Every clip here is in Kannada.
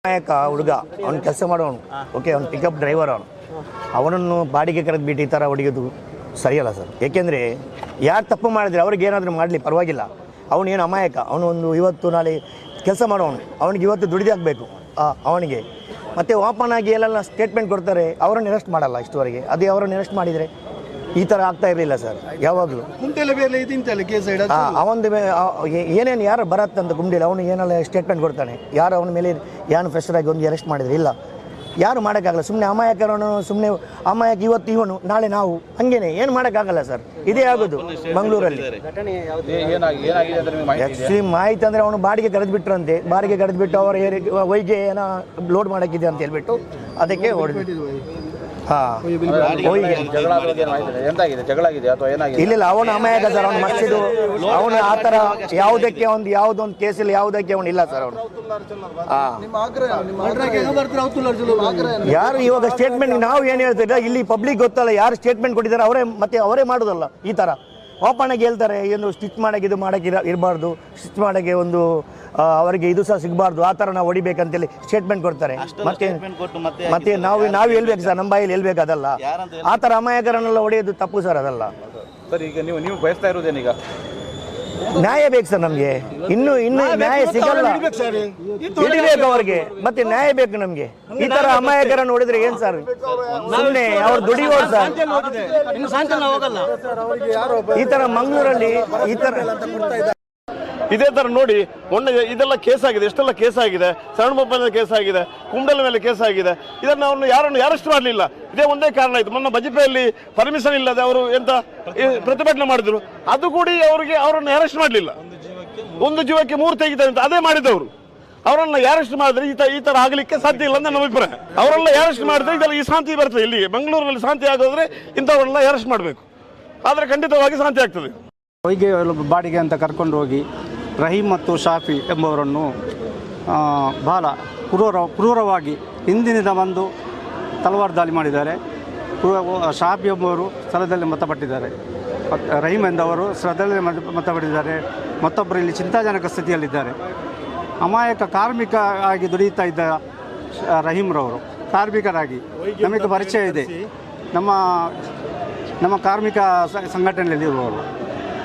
ನಾಯಕ ಹುಡುಗ ಅವ್ನು ಕೆಲಸ ಮಾಡೋನು, ಓಕೆ, ಅವ್ನು ಪಿಕಪ್ ಡ್ರೈವರ್ ಅವನನ್ನು ಬಾಡಿಗೆ ಕರೆದ್ಬಿಟ್ಟು ಈ ಥರ ಹೊಡೆಯೋದು ಸರಿಯಲ್ಲ ಸರ್. ಏಕೆಂದರೆ ಯಾರು ತಪ್ಪು ಮಾಡಿದ್ರೆ ಅವ್ರಿಗೆ ಏನಾದರೂ ಮಾಡಲಿ ಪರವಾಗಿಲ್ಲ. ಅವನೇನು ಅಮಾಯಕ, ಅವನು ಒಂದು ಇವತ್ತು ನಾಳೆ ಕೆಲಸ ಮಾಡೋನು, ಅವನಿಗೆ ಇವತ್ತು ದುಡಿದಾಗಬೇಕು ಅವನಿಗೆ. ಮತ್ತು ಓಪನ್ ಆಗಿ ಎಲ್ಲೆಲ್ಲ ಸ್ಟೇಟ್ಮೆಂಟ್ ಕೊಡ್ತಾರೆ, ಅವರನ್ನು ಅರೆಸ್ಟ್ ಮಾಡಲ್ಲ ಇಷ್ಟುವರೆಗೆ. ಅದೇ ಅವರನ್ನು ಅರೆಸ್ಟ್ ಮಾಡಿದರೆ ಈ ಥರ ಆಗ್ತಾ ಇರಲಿಲ್ಲ ಸರ್ ಯಾವಾಗಲೂ. ಅವನದು ಏನೇನು ಯಾರು ಬರತ್ತಂತ ಗುಂಡಿಲ್ಲ, ಅವನು ಏನೆಲ್ಲ ಸ್ಟೇಟ್ಮೆಂಟ್ ಕೊಡ್ತಾನೆ, ಯಾರು ಅವನ ಮೇಲೆ ಏನು ಫ್ರೆಶರ್ ಆಗಿ ಒಂದು ಅರೆಸ್ಟ್ ಮಾಡಿದರೆ ಇಲ್ಲ, ಯಾರು ಮಾಡೋಕ್ಕಾಗಲ್ಲ. ಸುಮ್ಮನೆ ಅಮಾಯಕರನ್ನು ಸುಮ್ಮನೆ ಅಮಾಯಕ ಇವತ್ತು ಇವನು ನಾಳೆ ನಾವು ಹಂಗೇನೆ ಏನು ಮಾಡೋಕ್ಕಾಗಲ್ಲ ಸರ್. ಇದೇ ಆಗೋದು ಮಂಗಳೂರಲ್ಲಿ. ಆ್ಯಕ್ಚುಲಿ ಮಾಹಿತಿ ಅಂದರೆ ಅವನು ಬಾಡಿಗೆ ಕರೆದುಬಿಟ್ರಂತೆ, ಬಾಡಿಗೆ ಕರೆದುಬಿಟ್ಟು ಅವರ ವೈಗೆ ಏನೋ ಲೋಡ್ ಮಾಡೋಕ್ಕಿದೆ ಅಂತ ಹೇಳ್ಬಿಟ್ಟು ಅದಕ್ಕೆ ಹೊಡೆದು. ಇಲ್ಲ ಅವನು ಅಮಾಯಕ ಸರ್, ಅವನು ಮಸ್ತಿದು ಅವನು ಆ ಥರ ಯಾವುದಕ್ಕೆ ಒಂದು ಯಾವುದೊಂದು ಕೇಸಲ್ಲಿ ಯಾವುದಕ್ಕೆ ಅವನು ಇಲ್ಲ ಸರ್ ಅವನು. ಯಾರು ಇವಾಗ ಸ್ಟೇಟ್ಮೆಂಟ್ ನಾವು ಏನು ಹೇಳ್ತಿಲ್ಲ, ಇಲ್ಲಿ ಪಬ್ಲಿಕ್ ಗೊತ್ತಲ್ಲ ಯಾರು ಸ್ಟೇಟ್ಮೆಂಟ್ ಕೊಟ್ಟಿದ್ದಾರೆ ಅವರೇ, ಮತ್ತೆ ಅವರೇ ಮಾಡೋದಲ್ಲ ಈ ಥರ ಓಪನ್ ಆಗಿ ಹೇಳ್ತಾರೆ. ಏನು ಸ್ಟಿಚ್ ಮಾಡೋಕ್ಕೆ ಇದು ಮಾಡೋಕ್ಕೆ ಇರಬಾರ್ದು, ಸ್ಟಿಚ್ ಮಾಡೋಕ್ಕೆ ಒಂದು ಅವರಿಗೆ ಇದು ಸಹ ಸಿಗಬಾರ್ದು, ಆ ಥರ ನಾವು ಹೊಡಿಬೇಕಂತೇಳಿ ಸ್ಟೇಟ್ಮೆಂಟ್ ಕೊಡ್ತಾರೆ. ಮತ್ತೆ ನಾವು ಹೇಳ್ಬೇಕು ಸರ್, ನಮ್ಮ ಬಾಯಲ್ಲಿ ಹೇಳ್ಬೇಕು, ಅದಲ್ಲ ಆ ಥರ ಅಮಾಯಕರನ್ನೆಲ್ಲ ಹೊಡೆಯೋದು ತಪ್ಪು ಸರ್, ಅದಲ್ಲ ಸರ್. ಈಗ ನೀವು ಬಯಸ್ತಾ ಇರೋದೇನೀಗ ನ್ಯಾಯ ಬೇಕು ಸರ್ ನಮಗೆ, ಇನ್ನು ನ್ಯಾಯ ಸಿಗಲ್ಲ, ಹಿಡಿಬೇಕು ಅವ್ರಿಗೆ, ಮತ್ತೆ ನ್ಯಾಯ ಬೇಕು ನಮಗೆ. ಈ ತರ ಅಮಾಯಕರನ್ನು ನೋಡಿದ್ರೆ ಏನ್ ಸರ್, ಸುಮ್ಮನೆ ಅವ್ರು ದುಡಿಯೋರು ಸರ್. ಈ ತರ ಮಂಗಳೂರಲ್ಲಿ ಈ ತರ ಇದೇ ತರ ನೋಡಿ, ಮೊನ್ನೆ ಇದೆಲ್ಲ ಕೇಸ್ ಆಗಿದೆ, ಎಷ್ಟೆಲ್ಲ ಕೇಸ್ ಆಗಿದೆ, ಸಣ್ಣ ಕೇಸ್ ಆಗಿದೆ, ಕುಂಡಲ ಮೇಲೆ ಕೇಸ್ ಆಗಿದೆ. ಇದನ್ನು ಅವನು ಯಾರನ್ನು ಅರೆಸ್ಟ್ ಮಾಡಲಿಲ್ಲ, ಇದೇ ಒಂದೇ ಕಾರಣ ಆಯಿತು. ಮೊನ್ನೆ ಬಜಪೆಯಲ್ಲಿ ಪರ್ಮಿಷನ್ ಇಲ್ಲದೆ ಅವರು ಎಂತ ಪ್ರತಿಭಟನೆ ಮಾಡಿದ್ರು, ಅದು ಕೂಡ ಅವರನ್ನು ಅರೆಸ್ಟ್ ಮಾಡಲಿಲ್ಲ. ಒಂದು ಜೀವಕ್ಕೆ 3 ತೆಗಿತಾರೆ ಅಂತ ಅದೇ ಮಾಡಿದವರು. ಅವರನ್ನ ಅರೆಸ್ಟ್ ಮಾಡಿದ್ರೆ ಈ ತರ ಆಗಲಿಕ್ಕೆ ಸಾಧ್ಯ ಇಲ್ಲ ಅಂತ ನಮ್ಮ ಅಭಿಪ್ರಾಯ. ಅವರೆಲ್ಲ ಅರೆಸ್ಟ್ ಮಾಡಿದ್ರೆ ಇದೆಲ್ಲ ಈ ಶಾಂತಿ ಬರ್ತದೆ. ಇಲ್ಲಿ ಬೆಂಗಳೂರಿನಲ್ಲಿ ಶಾಂತಿ ಆಗೋದ್ರೆ ಇಂಥವರೆಲ್ಲ ಅರೆಸ್ಟ್ ಮಾಡಬೇಕು, ಆದರೆ ಖಂಡಿತವಾಗಿ ಶಾಂತಿ ಆಗ್ತದೆ. ಹೊಯ್ಗೆ ಬಾಡಿಗೆ ಅಂತ ಕರ್ಕೊಂಡು ಹೋಗಿ ರಹೀಮ್ ಮತ್ತು ಶಾಫಿ ಎಂಬವರನ್ನು ಬಹಳ ಕ್ರೂರವಾಗಿ ಹಿಂದಿನಿಂದ ಬಂದು ತಲವಾರು ದಾಳಿ ಮಾಡಿದ್ದಾರೆ. ಶಾಫಿ ಎಂಬುವರು ಸ್ಥಳದಲ್ಲಿ ಮೃತಪಟ್ಟಿದ್ದಾರೆ, ರಹೀಮ್ ಎಂದವರು ಸ್ಥಳದಲ್ಲಿ ಮೃತಪಟ್ಟಿದ್ದಾರೆ. ಮತ್ತೊಬ್ಬರು ಇಲ್ಲಿ ಚಿಂತಾಜನಕ ಸ್ಥಿತಿಯಲ್ಲಿದ್ದಾರೆ. ಅಮಾಯಕ ಕಾರ್ಮಿಕ ಆಗಿ ದುಡಿಯುತ್ತಾ ಇದ್ದ ರಹೀಮ್ರವರು ಕಾರ್ಮಿಕರಾಗಿ ನಮಗೆ ಪರಿಚಯ ಇದೆ, ನಮ್ಮ ಕಾರ್ಮಿಕ ಸಂಘಟನೆಯಲ್ಲಿ ಇರುವವರು.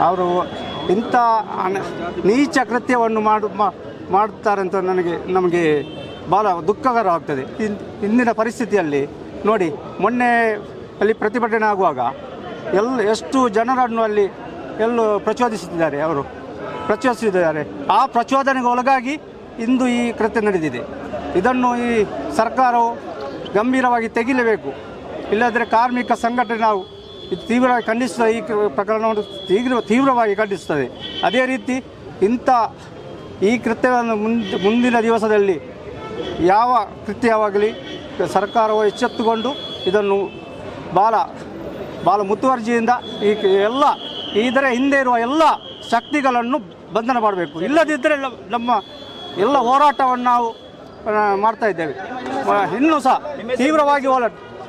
ಅವರು ಇಂಥ ನೀಚ ಕೃತ್ಯವನ್ನು ಮಾಡುತ್ತಾರೆ ಅಂತ ನಮಗೆ ಭಾಳ ದುಃಖಕರವಾಗ್ತದೆ. ಇಂದಿನ ಪರಿಸ್ಥಿತಿಯಲ್ಲಿ ನೋಡಿ, ಮೊನ್ನೆ ಅಲ್ಲಿ ಪ್ರತಿಭಟನೆ ಆಗುವಾಗ ಎಷ್ಟು ಜನರನ್ನು ಅಲ್ಲಿ ಪ್ರಚೋದಿಸುತ್ತಿದ್ದಾರೆ, ಆ ಪ್ರಚೋದನೆಗೆ ಒಳಗಾಗಿ ಇಂದು ಈ ಕೃತ್ಯ ನಡೆದಿದೆ. ಇದನ್ನು ಈ ಸರ್ಕಾರವು ಗಂಭೀರವಾಗಿ ತೆಗಿಲೇಬೇಕು, ಇಲ್ಲದ್ರೆ ಕಾರ್ಮಿಕ ಸಂಘಟನೆ ನಾವು ಇದು ತೀವ್ರವಾಗಿ ಖಂಡಿಸುತ್ತದೆ. ಈ ಪ್ರಕರಣವನ್ನು ತೀವ್ರವಾಗಿ ಖಂಡಿಸುತ್ತದೆ. ಅದೇ ರೀತಿ ಈ ಕೃತ್ಯವನ್ನು ಮುಂದಿನ ದಿವಸದಲ್ಲಿ ಯಾವ ಕೃತ್ಯವಾಗಲಿ ಸರ್ಕಾರವು ಎಚ್ಚೆತ್ತುಕೊಂಡು ಇದನ್ನು ಭಾಳ ಮುತುವರ್ಜಿಯಿಂದ ಇದರ ಹಿಂದೆ ಇರುವ ಎಲ್ಲ ಶಕ್ತಿಗಳನ್ನು ಬಂಧನ ಮಾಡಬೇಕು. ಇಲ್ಲದಿದ್ದರೆ ನಮ್ಮ ಎಲ್ಲ ಹೋರಾಟವನ್ನು ನಾವು ಮಾಡ್ತಾ ಇದ್ದೇವೆ, ಇನ್ನೂ ಸಹ ತೀವ್ರವಾಗಿ ಹೋರಾಟ